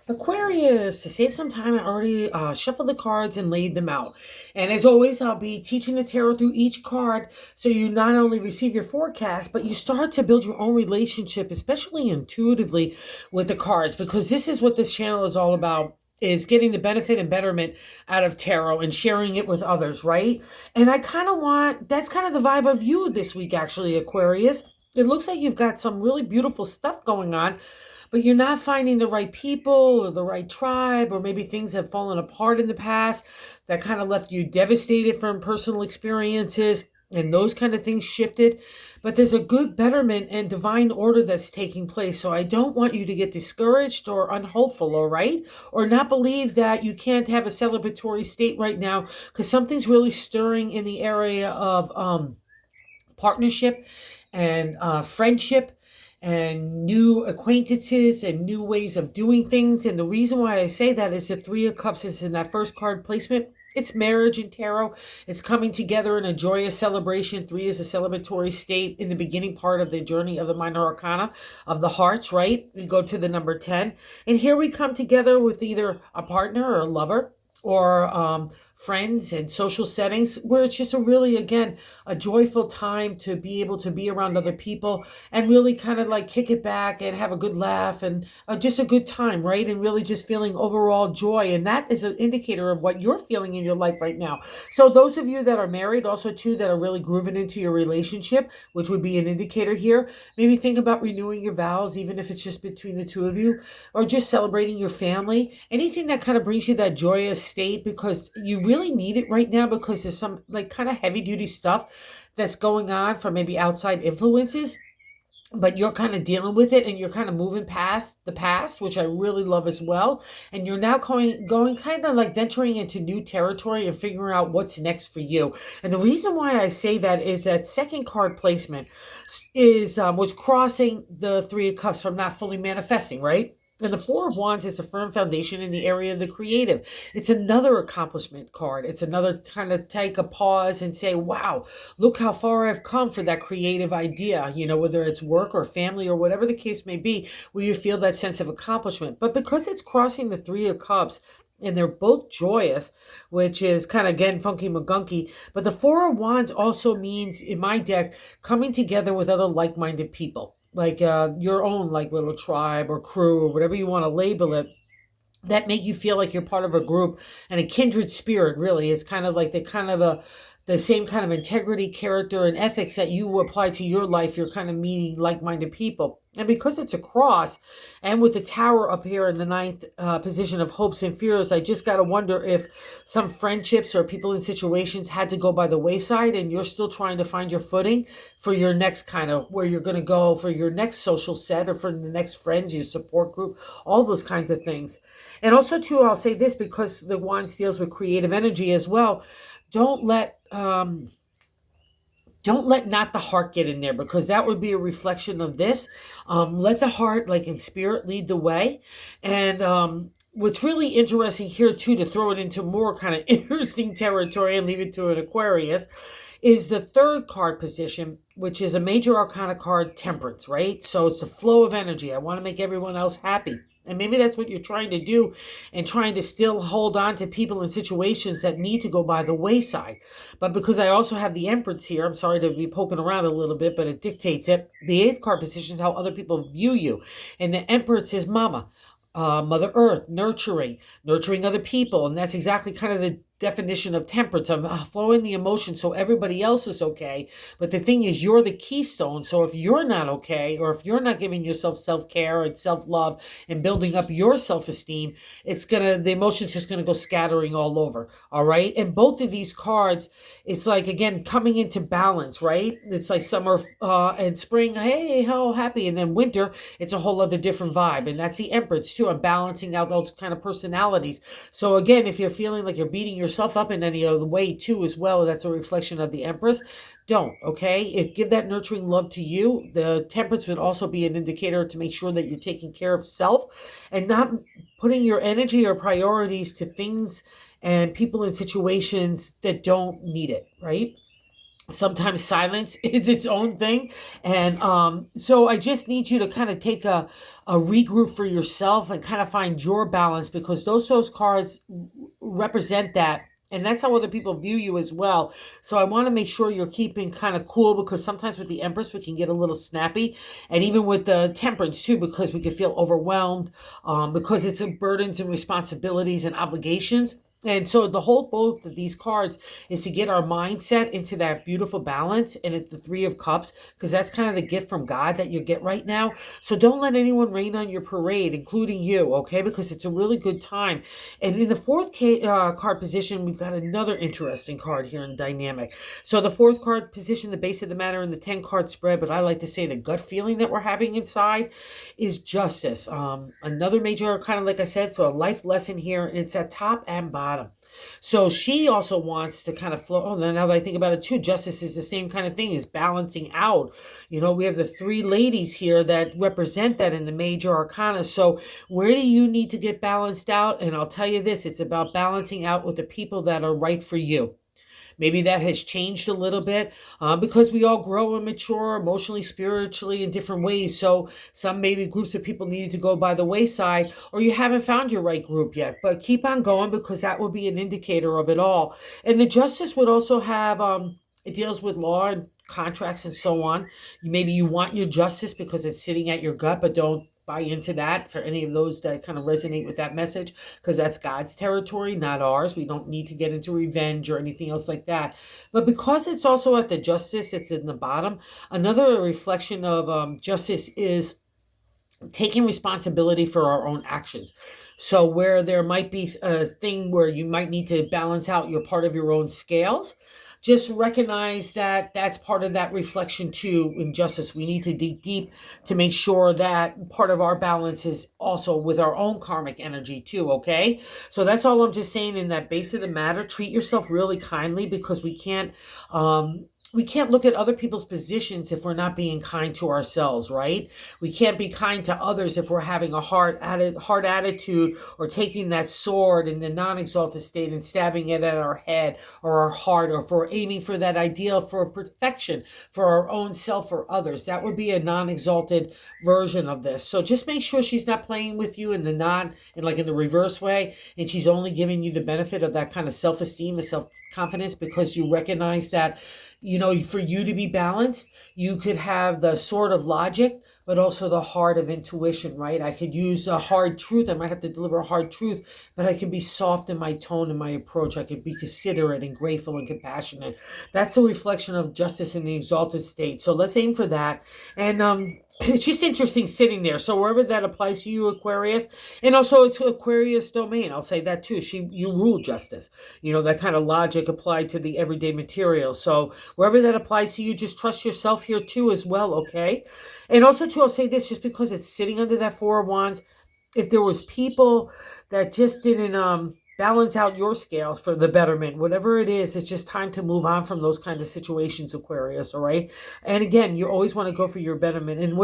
Aquarius, to save some time, I already shuffled the cards and laid them out. And as always, I'll be teaching the tarot through each card so you not only receive your forecast, but you start to build your own relationship, especially intuitively with the cards, because this is what this channel is all about, is getting the benefit and betterment out of tarot and sharing it with others, right? And I kind of want, that's kind of the vibe of you this week, actually, Aquarius. It looks like you've got some really beautiful stuff going on, but you're not finding the right people or the right tribe, or maybe things have fallen apart in the past that kind of left you devastated from personal experiences, and those kind of things shifted. But there's a good betterment and divine order that's taking place. So I don't want you to get discouraged or unhopeful, all right? Or not believe that you can't have a celebratory state right now, because something's really stirring in the area of partnership and friendship and new acquaintances and new ways of doing things. And the reason why I say that is the Three of Cups is in that first card placement. It's marriage in tarot. It's coming together in a joyous celebration. Three is a celebratory state in the beginning part of the journey of the minor arcana of the hearts, right? We go to the number 10. And here we come together with either a partner or a lover, or friends and social settings, where it's just a really, again, a joyful time to be able to be around other people and really kind of like kick it back and have a good laugh and just a good time, right? And really just feeling overall joy. And that is an indicator of what you're feeling in your life right now. So those of you that are married, also too, that are really grooving into your relationship, which would be an indicator here, maybe think about renewing your vows, even if it's just between the two of you, or just celebrating your family, anything that kind of brings you that joyous state, because you really need it right now, because there's some like kind of heavy duty stuff that's going on from maybe outside influences, but you're kind of dealing with it and you're kind of moving past the past, which I really love as well. And you're now going kind of like venturing into new territory and figuring out what's next for you. And the reason why I say that is that second card placement is was crossing the Three of Cups from not fully manifesting, right? And the Four of Wands is a firm foundation in the area of the creative. It's another accomplishment card. It's another kind of take a pause and say, wow, look how far I've come for that creative idea, whether it's work or family or whatever the case may be, where you feel that sense of accomplishment. But because it's crossing the Three of Cups, and they're both joyous, which is kind of, again, funky magunky. But the Four of Wands also means, in my deck, coming together with other like-minded people, like your own like little tribe or crew or whatever you want to label it, that make you feel like you're part of a group and a kindred spirit. Really, it's kind of like the same kind of integrity, character, and ethics that you apply to your life. You're kind of meeting like-minded people. And because it's a cross, and with the tower up here in the ninth position of hopes and fears, I just got to wonder if some friendships or people in situations had to go by the wayside, and you're still trying to find your footing for your next kind of, where you're going to go for your next social set, or for the next friends, your support group, all those kinds of things. And also, too, I'll say this, because the Wands deals with creative energy as well. Don't let not the heart get in there, because that would be a reflection of this. Let the heart, like in spirit, lead the way. And what's really interesting here too, to throw it into more kind of interesting territory and leave it to an Aquarius, is the third card position, which is a major arcana card, Temperance, right? So it's the flow of energy. I want to make everyone else happy. And maybe that's what you're trying to do, and trying to still hold on to people and situations that need to go by the wayside. But because I also have the Empress here, I'm sorry to be poking around a little bit, but it dictates it. The eighth card position is how other people view you. And the Empress is Mama, Mother Earth, nurturing other people. And that's exactly kind of the definition of temperance, of flowing the emotion so everybody else is okay. But the thing is, you're the keystone. So if you're not okay, or if you're not giving yourself self-care and self-love and building up your self-esteem, the emotion's just gonna go scattering all over. All right. And both of these cards, it's like, again, coming into balance, right? It's like summer and spring, hey, how happy. And then winter, it's a whole other different vibe. And that's the Empress too. I'm balancing out those kind of personalities. So again, if you're feeling like you're beating yourself up in any other way too as well, that's a reflection of the Empress. Don't, okay? Give that nurturing love to you. The Temperance would also be an indicator to make sure that you're taking care of self and not putting your energy or priorities to things and people in situations that don't need it, right? Sometimes silence is its own thing. And so I just need you to kind of take a regroup for yourself and kind of find your balance, because those cards represent that. And that's how other people view you as well. So I want to make sure you're keeping kind of cool, because sometimes with the Empress, we can get a little snappy. And even with the Temperance, too, because we can feel overwhelmed, because it's a burdens and responsibilities and obligations. And so the whole both of these cards is to get our mindset into that beautiful balance. And it's the Three of Cups, because that's kind of the gift from God that you get right now. So don't let anyone rain on your parade, including you, okay? Because it's a really good time. And in the card position, we've got another interesting card here in dynamic. So the fourth card position, the base of the matter in the 10 card spread, but I like to say the gut feeling that we're having inside is justice. Another major kind of, like I said, so a life lesson here, and it's at top and bottom. So she also wants to kind of flow. Oh, now that I think about it too, justice is the same kind of thing, is balancing out. You know, we have the three ladies here that represent that in the major arcana. So where do you need to get balanced out? And I'll tell you this, it's about balancing out with the people that are right for you. Maybe that has changed a little bit, because we all grow and mature emotionally, spiritually in different ways. So some maybe groups of people needed to go by the wayside, or you haven't found your right group yet. But keep on going, because that would be an indicator of it all. And the justice would also have, it deals with law and contracts and so on. Maybe you want your justice because it's sitting at your gut, but don't buy into that for any of those that kind of resonate with that message, because that's God's territory, not ours. We don't need to get into revenge or anything else like that. But because it's also at the justice, it's in the bottom. Another reflection of justice is taking responsibility for our own actions. So where there might be a thing where you might need to balance out your part of your own scales, just recognize that that's part of that reflection too. In justice, we need to dig deep to make sure that part of our balance is also with our own karmic energy too, okay? So that's all I'm just saying in that base of the matter. Treat yourself really kindly, because we can't look at other people's positions if we're not being kind to ourselves, right? We can't be kind to others if we're having a hard attitude, or taking that sword in the non-exalted state and stabbing it at our head or our heart, or if we're aiming for that ideal for perfection for our own self or others. That would be a non-exalted version of this. So just make sure she's not playing with you in the reverse way, and she's only giving you the benefit of that kind of self-esteem and self-confidence, because you recognize that, you know, for you to be balanced, you could have the sword of logic, but also the heart of intuition, right? I could use a hard truth. I might have to deliver a hard truth, but I can be soft in my tone and my approach. I can be considerate and grateful and compassionate. That's a reflection of justice in the exalted state. So let's aim for that. And it's just interesting sitting there. So wherever that applies to you, Aquarius, and also it's Aquarius domain. I'll say that too. You rule justice. You know, that kind of logic applied to the everyday material. So wherever that applies to you, just trust yourself here too as well, okay? And also too, I'll say this, just because it's sitting under that Four of Wands, if there was people that just didn't balance out your scales for the betterment, whatever it is, it's just time to move on from those kinds of situations, Aquarius, all right? And again, you always want to go for your betterment. And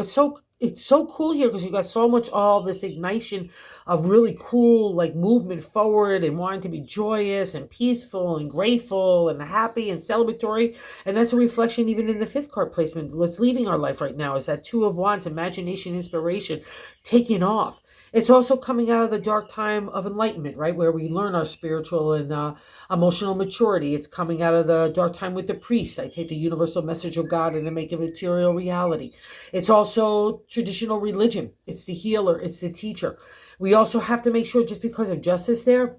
it's so cool here, because you got so much all this ignition of really cool like movement forward and wanting to be joyous and peaceful and grateful and happy and celebratory. And that's a reflection even in the fifth card placement. What's leaving our life right now is that Two of Wands, imagination, inspiration, taking off. It's also coming out of the dark time of enlightenment, right? Where we learn our spiritual and emotional maturity. It's coming out of the dark time with the priest. I take the universal message of God and I make it material reality. It's also traditional religion. It's the healer. It's the teacher. We also have to make sure, just because of justice there,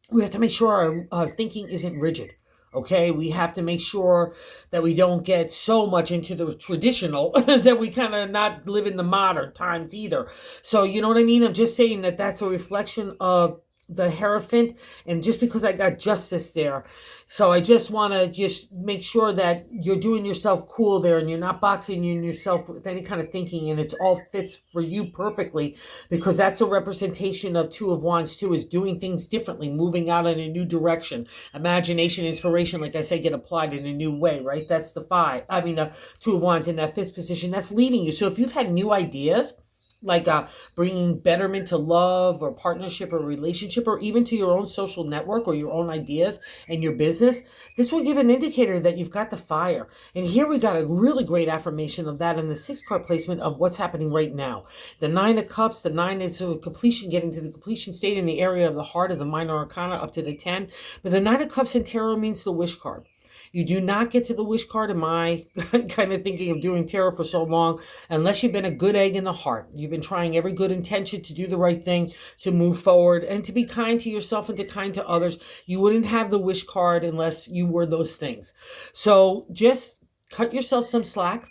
we have to make sure our thinking isn't rigid. Okay, we have to make sure that we don't get so much into the traditional that we kind of not live in the modern times either. So, you know what I mean? I'm just saying that that's a reflection of the Hierophant, and just because I got justice there. So I just want to just make sure that you're doing yourself cool there, and you're not boxing in yourself with any kind of thinking, and it's all fits for you perfectly, because that's a representation of Two of Wands too, is doing things differently, moving out in a new direction. Imagination, inspiration, like I say, get applied in a new way, right? That's the Two of Wands in that fifth position. That's leaving you. So if you've had new ideas, like bringing betterment to love or partnership or relationship, or even to your own social network or your own ideas and your business, this will give an indicator that you've got the fire. And here we got a really great affirmation of that in the 6 card placement of what's happening right now. The 9 of Cups, the 9 is completion, getting to the completion state in the area of the heart of the minor arcana up to the 10. But the 9 of Cups in tarot means the wish card. You do not get to the wish card in my kind of thinking of doing tarot for so long unless you've been a good egg in the heart. You've been trying every good intention to do the right thing, to move forward, and to be kind to yourself and to kind to others. You wouldn't have the wish card unless you were those things. So just cut yourself some slack.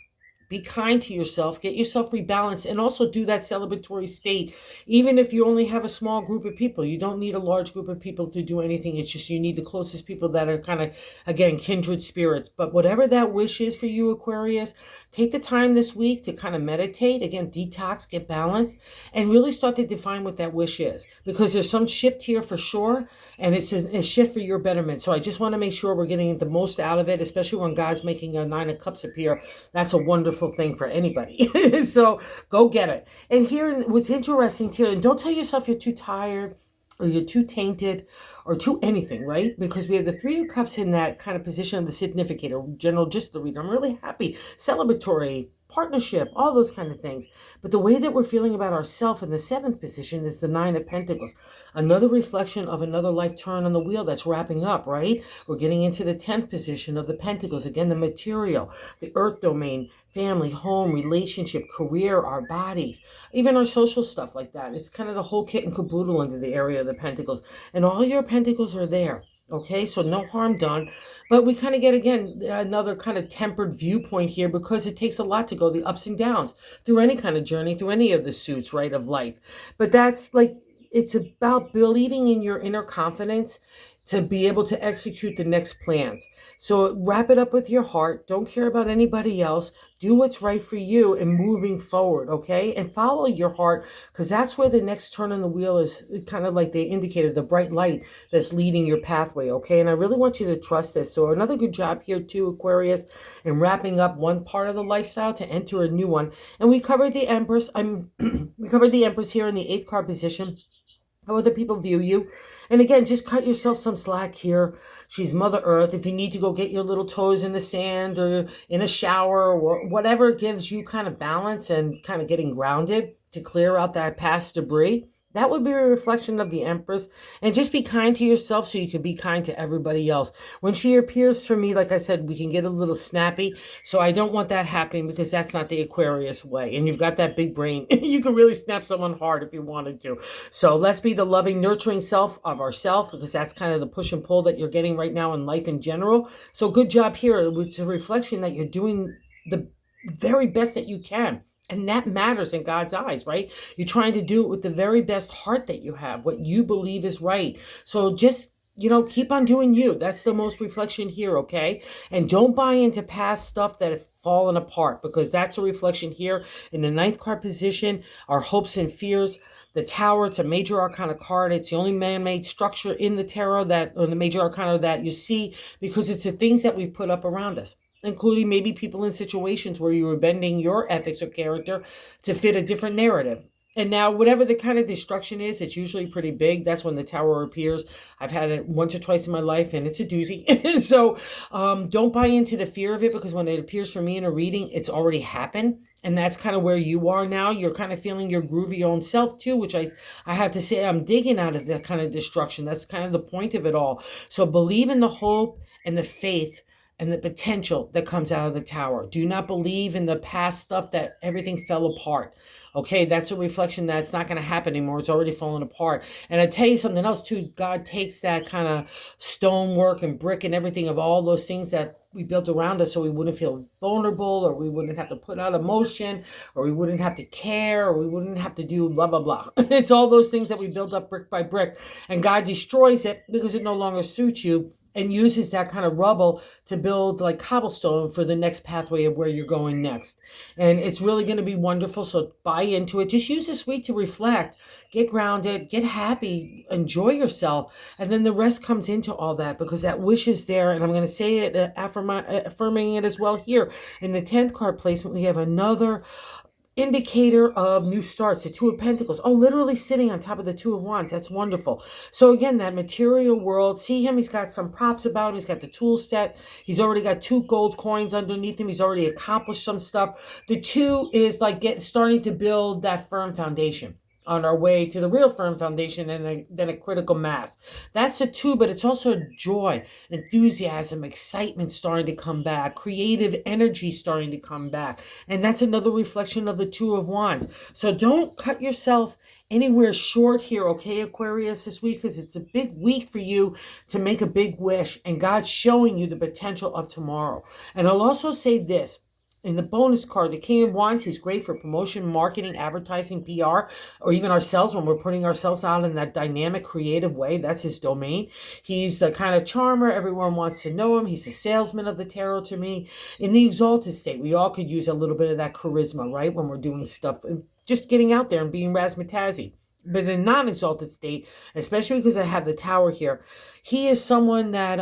Be kind to yourself, get yourself rebalanced, and also do that celebratory state. Even if you only have a small group of people, you don't need a large group of people to do anything. It's just you need the closest people that are kind of, again, kindred spirits. But whatever that wish is for you, Aquarius, take the time this week to kind of meditate, again, detox, get balanced, and really start to define what that wish is. Because there's some shift here for sure, and it's a shift for your betterment. So I just want to make sure we're getting the most out of it, especially when God's making a 9 of Cups appear. That's a wonderful thing for anybody. So go get it. And here, what's interesting here, and don't tell yourself you're too tired or you're too tainted or too anything, right? Because we have the 3 of Cups in that kind of position of the significator, general, just the reader. I'm really happy, celebratory, partnership, all those kind of things. But the way that we're feeling about ourselves in the 7th position is the 9 of Pentacles. Another reflection of another life turn on the wheel that's wrapping up, right? We're getting into the 10th position of the Pentacles. Again, the material, the earth domain, family, home, relationship, career, our bodies, even our social stuff like that. It's kind of the whole kit and caboodle into the area of the Pentacles. And all your Pentacles are there. Okay, so no harm done. But we kind of get, again, another kind of tempered viewpoint here because it takes a lot to go the ups and downs through any kind of journey, through any of the suits, right, of life. But that's like, it's about believing in your inner confidence to be able to execute the next plans. So wrap it up with your heart. Don't care about anybody else. Do what's right for you and moving forward, okay? And follow your heart, because that's where the next turn on the wheel is, kind of like they indicated, the bright light that's leading your pathway, okay? And I really want you to trust this. So another good job here too, Aquarius, in wrapping up one part of the lifestyle to enter a new one. And we covered the Empress. We covered the Empress here in the 8th card position. How other people view you. And again, just cut yourself some slack here. She's Mother Earth. If you need to go get your little toes in the sand or in a shower or whatever gives you kind of balance and kind of getting grounded to clear out that past debris, that would be a reflection of the Empress. And just be kind to yourself so you can be kind to everybody else. When she appears for me, like I said, we can get a little snappy. So I don't want that happening because that's not the Aquarius way. And you've got that big brain. You can really snap someone hard if you wanted to. So let's be the loving, nurturing self of ourselves, because that's kind of the push and pull that you're getting right now in life in general. So good job here. It's a reflection that you're doing the very best that you can. And that matters in God's eyes, right? You're trying to do it with the very best heart that you have, what you believe is right. So just, keep on doing you. That's the most reflection here, okay? And don't buy into past stuff that have fallen apart, because that's a reflection here in the 9th card position, our hopes and fears. The Tower, it's a major arcana card. It's the only man-made structure in the tarot or the major arcana that you see, because it's the things that we've put up around us, including maybe people in situations where you were bending your ethics or character to fit a different narrative. And now, whatever the kind of destruction is, it's usually pretty big. That's when the Tower appears. I've had it once or twice in my life, and it's a doozy. So don't buy into the fear of it, because when it appears for me in a reading, it's already happened. And that's kind of where you are now. You're kind of feeling your groovy own self too, which I have to say, I'm digging out of that kind of destruction. That's kind of the point of it all. So believe in the hope and the faith and the potential that comes out of the Tower. Do not believe in the past stuff that everything fell apart. Okay, that's a reflection that it's not going to happen anymore. It's already fallen apart. And I tell you something else too. God takes that kind of stonework and brick and everything of all those things that we built around us, so we wouldn't feel vulnerable, or we wouldn't have to put out emotion, or we wouldn't have to care, or we wouldn't have to do blah, blah, blah. It's all those things that we built up brick by brick. And God destroys it because it no longer suits you, and uses that kind of rubble to build like cobblestone for the next pathway of where you're going next. And it's really going to be wonderful. So buy into it. Just use this week to reflect, get grounded, get happy, enjoy yourself. And then the rest comes into all that, because that wish is there. And I'm going to say it, affirming it as well here. In the 10th card placement, we have another indicator of new starts. The Two of Pentacles. Oh, literally sitting on top of the Two of Wands. That's wonderful. So again, that material world. See him. He's got some props about him. He's got the tool set. He's already got 2 gold coins underneath him. He's already accomplished some stuff. The 2 is like starting to build that firm foundation on our way to the real firm foundation, and then a critical mass. That's the 2, but it's also joy, enthusiasm, excitement starting to come back, creative energy starting to come back. And that's another reflection of the Two of Wands. So don't cut yourself anywhere short here, okay, Aquarius, this week, because it's a big week for you to make a big wish, and God's showing you the potential of tomorrow. And I'll also say this. In the bonus card, the King of Wands, he's great for promotion, marketing, advertising, PR, or even ourselves when we're putting ourselves out in that dynamic, creative way. That's his domain. He's the kind of charmer. Everyone wants to know him. He's the salesman of the tarot to me. In the exalted state, we all could use a little bit of that charisma, right? When we're doing stuff, just getting out there and being razzmatazzy. But in the non-exalted state, especially because I have the Tower here, he is someone that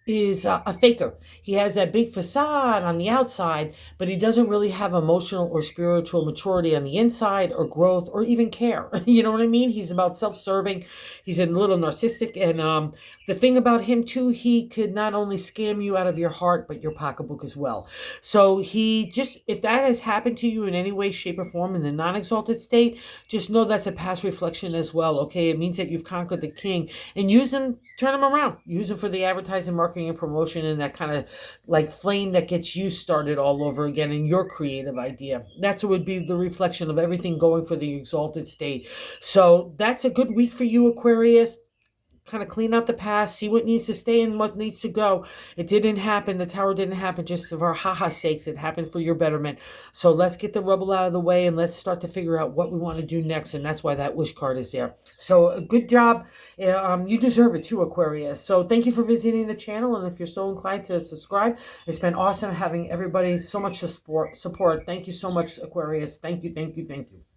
is a faker. He has that big facade on the outside, but he doesn't really have emotional or spiritual maturity on the inside, or growth, or even care. You know what I mean? He's about self-serving. He's a little narcissistic. And the thing about him too, he could not only scam you out of your heart, but your pocketbook as well. So he just, if that has happened to you in any way, shape, or form in the non-exalted state, just know that's a past reflection as well, okay? It means that you've conquered the king, and use him, turn him around. Use him for the advertising, marketing, and promotion, and that kind of like flame that gets you started all over again in your creative idea. That's what would be the reflection of everything going for the exalted state. So that's a good week for you, Aquarius. Kind of clean out the past, see what needs to stay and what needs to go. It didn't happen. The Tower didn't happen just for haha sakes. It happened for your betterment. So let's get the rubble out of the way and let's start to figure out what we want to do next. And that's why that wish card is there. So a good job. You deserve it too, Aquarius. So thank you for visiting the channel. And if you're so inclined to subscribe, it's been awesome having everybody so much support. Thank you so much, Aquarius. Thank you, thank you, thank you.